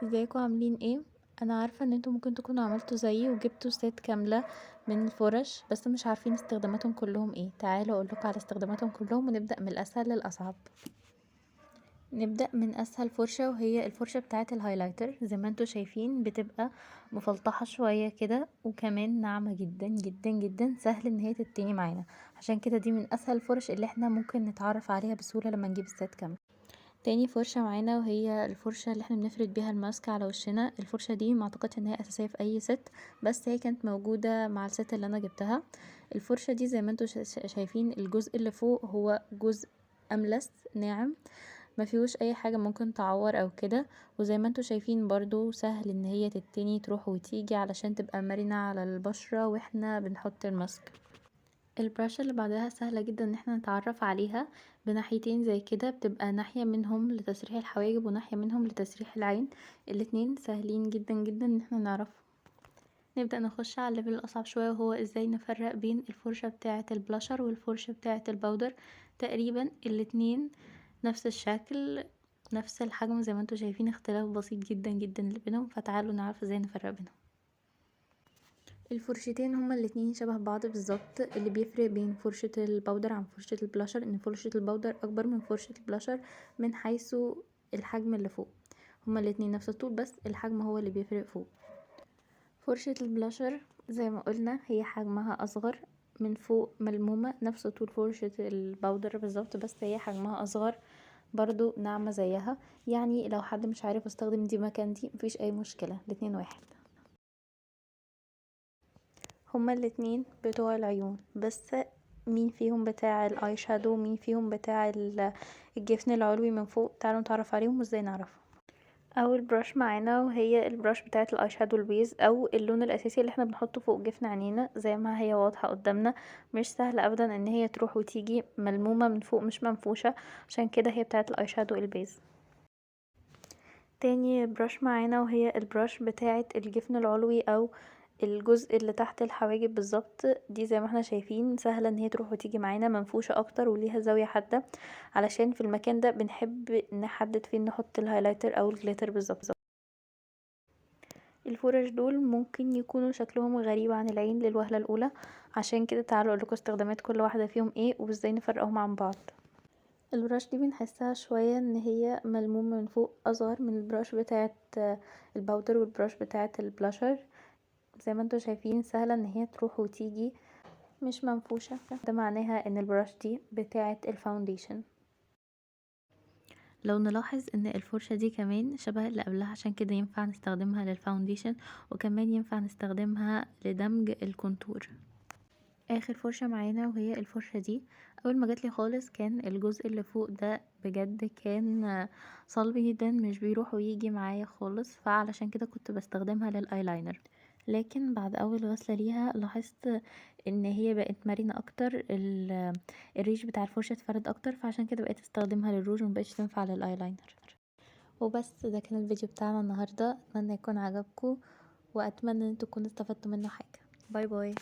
ازيكم عاملين ايه؟ انا عارفه ان انتوا ممكن تكونوا عملتوا زيي وجبتوا ست كامله من الفرش، بس مش عارفين استخداماتهم كلهم ايه. تعالوا اقولكوا على استخداماتهم كلهم ونبدا من الاسهل للاصعب. نبدا من اسهل فرشه، وهي الفرشه بتاعه الهايلايتر. زي ما انتوا شايفين بتبقى مفلطحه شويه كده، وكمان ناعمه جدا جدا جدا، سهل ان هي تتني معانا. عشان كده دي من اسهل الفرش اللي احنا ممكن نتعرف عليها بسهوله لما نجيب الست كامله. تاني فرشة معانا وهي الفرشة اللي احنا بنفرد بيها الماسك على وشنا. الفرشة دي معتقدش ان هي اساسية في اي ست، بس هي كانت موجودة مع الست اللي انا جبتها. الفرشة دي زي ما انتوا شايفين الجزء اللي فوق هو جزء املس ناعم، ما فيهوش اي حاجة ممكن تعور او كده. وزي ما انتوا شايفين برضو سهل ان هي تتني تروح وتيجي علشان تبقى مرنة على البشرة واحنا بنحط الماسك. البرش اللي بعدها سهلة جدا ان احنا نتعرف عليها، بناحيتين زي كده، بتبقى ناحية منهم لتسريح الحواجب وناحية منهم لتسريح العين. الاتنين سهلين جدا جدا ان احنا نعرف. نبدأ نخش على الليفل الأصعب شوية، وهو ازاي نفرق بين الفرشة بتاعة البلاشر والفرشة بتاعة الباودر. تقريبا الاتنين نفس الشكل، نفس الحجم، زي ما انتوا شايفين اختلاف بسيط جدا جدا اللي بينهم. فتعالوا نعرف ازاي نفرق بينهم. الفرشتين هما الاتنين شبه بعض بالظبط. اللي بيفرق بين فرشة الباودر عن فرشة البلاشر ان فرشة الباودر اكبر من فرشة البلاشر من حيث الحجم اللي فوق. هما الاتنين نفس الطول، بس الحجم هو اللي بيفرق فوق. فرشة البلاشر زي ما قلنا هي حجمها اصغر، من فوق ملمومة نفس طول فرشة الباودر بالظبط، بس هي حجمها اصغر، برضو ناعمة زيها. يعني لو حد مش عارف استخدم دي مكان دي مفيش اي مشكلة، الاتنين واحد. هما الاتنين بتوع العيون، بس مين فيهم بتاع الاي شادو ومين فيهم بتاع الجفن العلوي من فوق. تعالوا نتعرف عليهم وازاي نعرفهم. اول براش معانا وهي البراش بتاعه الاي شادو البيز، او اللون الاساسي اللي احنا بنحطه فوق جفن عينينا. زي ما هي واضحه قدامنا، مش سهل ابدا ان هي تروح وتيجي، ملمومه من فوق مش منفوشه، عشان كده هي بتاعه الاي شادو البيز. تاني براش معانا وهي البراش بتاعة الجفن العلوي، او الجزء اللي تحت الحواجب بالظبط. دي زي ما احنا شايفين سهلة ان هي تروح وتيجي معانا، منفوشة اكتر وليها زاوية حادة، علشان في المكان ده بنحب نحدد فين نحط الهايلايتر او الجليتر بالظبط. الفرش دول ممكن يكونوا شكلهم غريب عن العين للوهلة الاولى، عشان كده تعالوا اقولكوا استخدامات كل واحدة فيهم ايه وازاي نفرقهم عن بعض. البراش دي بنحسها شوية ان هي ملمومة من فوق، اصغر من البراش بتاعة الباودر والبراش بتاعة البلاشر. زي ما انتوا شايفين سهلة ان هي تروح وتيجي، مش منفوشة. ده معناها ان البراش دي بتاعة الفاونديشن. لو نلاحظ ان الفرشة دي كمان شبه اللي قبلها، عشان كده ينفع نستخدمها للفاونديشن، وكمان ينفع نستخدمها لدمج الكونتور. اخر فرشة معانا وهي الفرشة دي. اول ما جاتلي خالص كان الجزء اللي فوق ده بجد كان صلب جدا، مش بيروح ويجي معايا خالص، فعلشان كده كنت بستخدمها للايلاينر. لكن بعد اول غسلة ليها لاحظت ان هي بقت مرنة اكتر، الريش بتاع الفرشة اتفرد اكتر، فعشان كده بقيت استخدمها للروج ومبقتش تنفع للايلاينر. وبس ده كان الفيديو بتاعنا النهاردة. اتمنى يكون عجبكم، واتمنى ان انتوا تكونوا استفدتوا منه حاجة. باي باي.